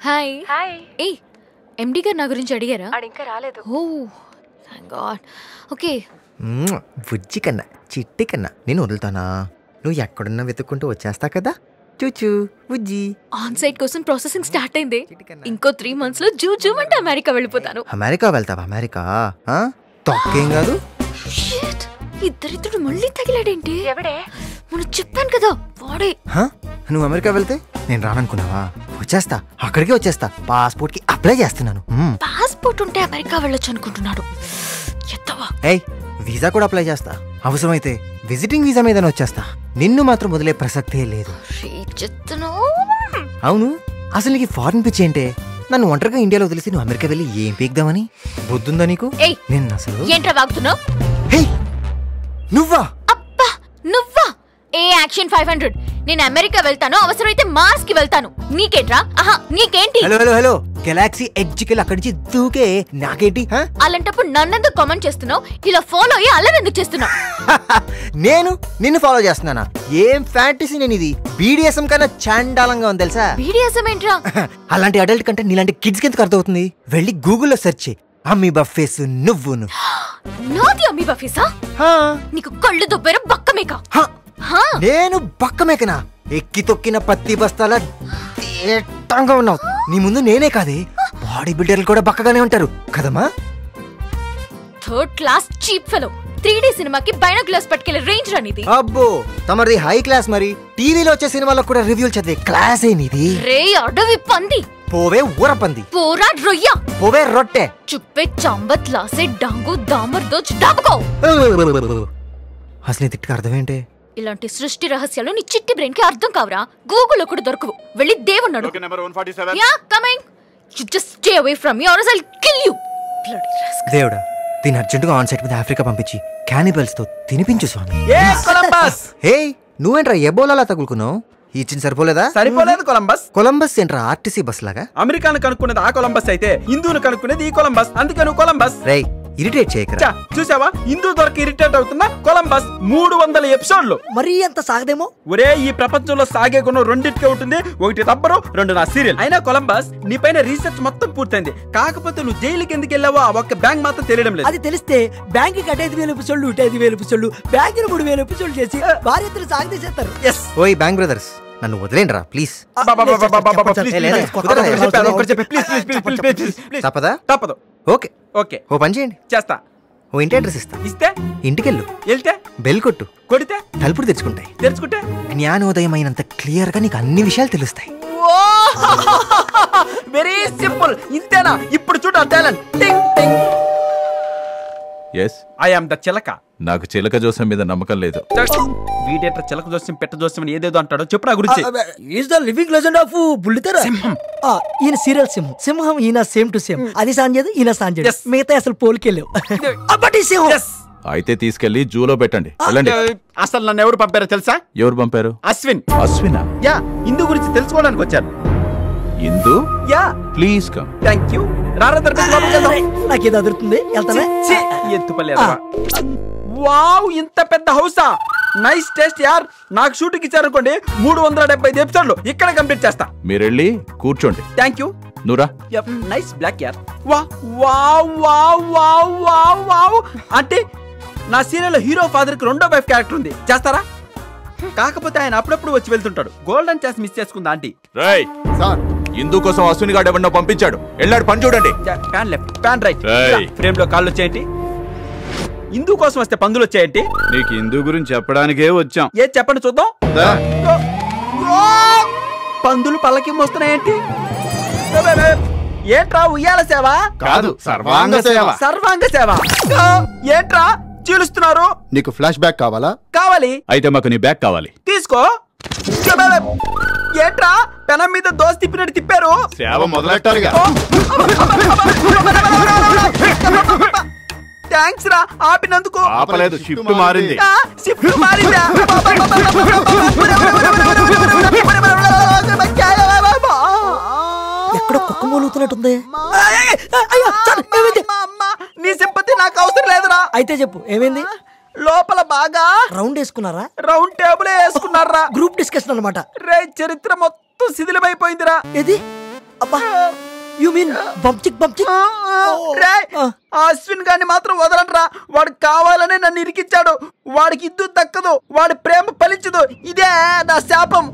Hi. Hi. ఏ ఎండి గారు నా గురించి అడిగారా? ఇంకా రాలేదు. ఓ థాంక్ గాడ్. ఓకే. బుజ్జి కన్నా చిట్టి కన్నా నేను వదులుతానా? నువ్వు ఎక్కడున్నా వెతుక్కుంటూ వచ్చేస్తా కదా. చూచూ బుజ్జి. ఆన్ సైట్ కోసం ప్రాసెసింగ్ స్టార్ట్ అయింది. ఇంకో 3 months లో జూ అంటే అమెరికా వెళ్ళిపోతాను. అమెరికా వెళ్తావా? అమెరికా తొక్కేం కాదు. ఇద్దరిద్దరు మళ్ళీ తగిలాడేంటి? ఎవడే? మనం చెప్పాను కదా వాడే. నువ్వు అమెరికా వెళ్తే నేను రాననుకున్నావా? వచ్చేస్తా, అక్కడికే వచ్చేస్తా. పాస్పోర్ట్ కి అప్లై చేస్తున్నాను. పాస్పోర్ట్ ఉంటే అమెరికా వెళ్ళొచ్చు అనుకుంటున్నాడు. ఏయ్ వీసా కూడా అప్లై చేస్తా. అవసరమైతే విజిటింగ్ వీసా మీద వచ్చేస్తా. నిన్ను మాత్రం వదిలే ప్రసక్తే లేదు. అవును, అసలు నీకు ఫారెన్ పిచ్చి ఏంటే? నన్ను ఒంటరిగా ఇండియాలో వదిలేసి నువ్వు అమెరికా వెళ్ళి ఏం పీక్దామని బుద్ధుందా నీకు? నిన్ను అసలు ఏంట్రా వాగుతున్నావు? నువ్వా? అబ్బా నువ్వా? ఏ యాక్షన్ 500. నేను అమెరికా వెళ్తాను, అవసరమైతే మార్స్ కి వెళ్తాను. నీకేంట్రా? నీకేంటి? హలో హలో హలో గెలాక్సీ ఎడ్జ్కి అక్కడి నుంచి దూకే నాకేంటి? అలాంటప్పుడు నన్నెందుకు కామెంట్ చేస్తున్నావు? ఇలా ఫాలో అయ్యి అల్లరి ఎందుకు చేస్తున్నావు? నేను నిన్ను ఫాలో చేస్తున్నానా? ఏం ఫ్యాంటసీ నేను ఇది. బీడీఎస్ఎం కన్నా చాండాలంగా ఉంది తెలుసా? బీడీఎస్ఎం ఏంట్రా? అలాంటి అడల్ట్ కంటే నీలాంటి కిడ్స్ కి ఎందుకు అర్థమవుతుంది? వెళ్ళి గూగుల్లో సెర్చ్ చేయి. అమ్మీబా ఫేస్ నువ్వును. నాది అమ్మీబా ఫేసా? నీకు కళ్ళు దుబ్బేరా బక్కమేక? నేను బక్కమేకనా? ఎక్కి తొక్కిన పత్తి బస్తాల ఏటంగా ఉన్నావు. నీ ముందు నేనే కాదే, బాడీ బిల్డర్లు కూడా బక్కగానే ఉంటారు కదమ్మా. 3rd class cheap fellow. 3D సినిమాకి బైనాక్యులర్స్ పట్టుకెళ్ళే రేంజ్ రానిది. అబ్బో తమరిది హై క్లాస్. మరి టీవీలో వచ్చే సినిమాలకు కూడా రివ్యూలు చదివే క్లాస్ ఏనిది? రే అడవి పంది. పోవే ఊర పంది. పోరా రొయ్య. పోవే రొట్టె. చుప్పే చాంబత్ లాసే డాంగు దామర్ దోచ్ డాబకో. అసలు తిట్టుకు అర్థం ఏంటి? ఇలాంటి సృష్టి రహస్యాలు నీ చిట్టి బ్రెయిన్ కి అర్థం కావరా? గూగుల్లో కూడా దొరకవు. వెళ్ళి దేవున్నాడు. Yeah coming. You just stay away from me or else I will kill you. దేవుడా, దీని అర్జెంటుగా ఆన్ సైట్ మీద ఆఫ్రికా పంపించి క్యానిబల్స్ తో తినిపించు స్వామి. హే నువ్వేంట్రా ఎబోలాలా తగులుకున్నావు? ఇచ్చిన సరిపోలేదా? సరిపోలేదు కొలంబస్. కొలంబస్ ఏంట్రా ఆర్టీసీ బస్ లాగా? అమెరికాను కనుక్కునేది ఆ కొలంబస్ అయితే హిందూను కనుక్కునేది ఈ కొలంబస్. అందుకే నువ్వు కొలంబస్. రేయ్ ఇరిటేట్ చేయకరా. చూసావా, హిందూ దొరికి ఇరిటేట్ అవుతున్నా కొలంబస్. 300 ఎపిసోడ్లు. మరీ ఎంత సాగదేమో. ఒరే ఈ ప్రపంచంలో సాగే గుణం రెండింటికే ఉంటుంది. ఒకటి రబ్బరు, 2 నా సీరియల్. అయినా కొలంబస్ నీ పైన రీసెర్చ్ మొత్తం పూర్తయింది. కాకపోతే నువ్వు జైలుకి ఎందుకు వెళ్ళావో ఆ ఒక్క బ్యాంక్ మాత్రం తెలియడం లేదు. అది తెలిస్తే బ్యాంక్ కి 5,000 ఎపిసోడ్లు 5,000 ఎపిసోడ్లు బ్యాంక్ 3,000 ఎపిసోడ్లు చేసి భార్యతలు సాగదీసేస్తారు. ఓయ్ బ్యాంక్ బ్రదర్స్ నన్ను వదిలేండ్రా ప్లీజ్. తప్పదా? తప్పదు. ఓకే ఓకే ఓ పని చేయండి. చేస్తా. ఓ ఇంటి అడ్రస్ ఇస్తా. ఇస్తే ఇంటికెళ్ళు. వెళ్తే బెల్ కొట్టు. కొడితే తలుపులు తెరుచుకుంటాయి. తెరుచుకుంటే జ్ఞానోదయం అయినంత క్లియర్ గా నీకు అన్ని విషయాలు తెలుస్తాయి. Very simple. ఇంతేనా? ఇప్పుడు చూడు ఆ టాలెంట్. టింగ్ టింగ్. yes I am the చిలక. నాకు చిలక జోస్యం మీద నమ్మకం లేదు. వీడేట్రా చిలక జోస్యం పెట్ట జోస్యం అని ఏదేదో అంటాడో చెప్పు నా గురించి. Is the living legend of బుల్లితెర. ఈయన సీరియల్ సింహం. సింహం ఈయన సేమ్ టు సేమ్. అది సాంజేది ఈయన సాంజేది. మిగతా అసలు పోలికెళ్ళావు. అయితే తీసుకెళ్లి జూలో పెట్టండి. వెళ్ళండి. అసలు నన్ను ఎవరు పంపారో తెలుసా? ఎవరు పంపారు? అశ్విన్. అశ్వినా? యా, ఇందు గురించి తెలుసుకోవడానికి వచ్చాను. Indu? Yeah please come. Thank you. నాకేదో అదురుతుంది. వావ్, ఇంత పెద్ద హౌసా? నైస్ టేస్ట్ యార్. నాకు షూటింగ్ ఇచ్చారనుకోండి 375 ఎపిసోడ్లు ఇక్కడ కంప్లీట్ చేస్తా. మీరు వెళ్ళి కూర్చోండి. Thank you. నువ్వురా. నైస్ బ్లాక్ యార్. Wow wow wow wow wow. అంటే నా సీరియల్ హీరో ఫాదర్ కి 2వ వైఫ్ క్యారెక్టర్ ఉంది. చేస్తారా? కాకపోతే ఆయన అప్పుడప్పుడు వచ్చి వెళ్తుంటాడు. గోల్డెన్ ఛాన్స్ మిస్ చేసుకుందా ఆంటీ. రేయ్ సార్, ఇందు కోసం అశ్విని గాడు ఎవరినో పంపించాడు. వెళ్ళాడు, పని చూడండి. Pan left, pan right. Frame లో కాళ్ళు వచ్చేయండి. ఇందు కోసం వస్తే పందులు వచ్చాయంటి. నీకు ఇందు గురించి చెప్పడానికే వచ్చాం. ఏ చెప్పండి చూద్దాం. పందులు పల్లకి మోస్తున్నాయేంటి? ఏంట్రా ఉయ్యాల సేవ? కాదు, సర్వాంగ సేవ. సర్వాంగ సేవ ఏంట్రా చీలుస్తున్నారు? నీకు ఫ్లాష్ బ్యాక్ కావాలా? కావాలి. అయితే మాకు నీ బ్యాగ్ కావాలి. తీసుకో. ఏంట్రా పెనం మీద దోశ తిప్పినట్టు తిప్పారు? సేవ మొదలెట్టాలిగా. థ్యాంక్స్ రా ఆపినందుకు. ఆపలేదు, షిఫ్ట్ మారింది. షిఫ్ట్ మారిందా? ఎక్కడో కుక్క మూలుగుతున్నట్టుంది. నీ సింపతి నాకు అవసరం లేదురా. అయితే చెప్పు ఏమైంది? లోపల బాగా రౌండ్ వేసుకున్నారా? రౌండ్ టేబుల్ వేసుకున్నారా? గ్రూప్ డిస్కషన్ అన్నమాట. రే చరిత్ర మొత్తం శిథిలమైపోయిందిరా. ఏది అబ్బా యు మీన్ బంప్చిక్ అశ్విన్ గారిని మాత్రం వదలంట్రా. వాడు కావాలనే నన్ను ఇరికిచ్చాడు. వాడికి ఇద్దు దక్కదు, వాడి ప్రేమ ఫలించదు. ఇదే నా శాపం.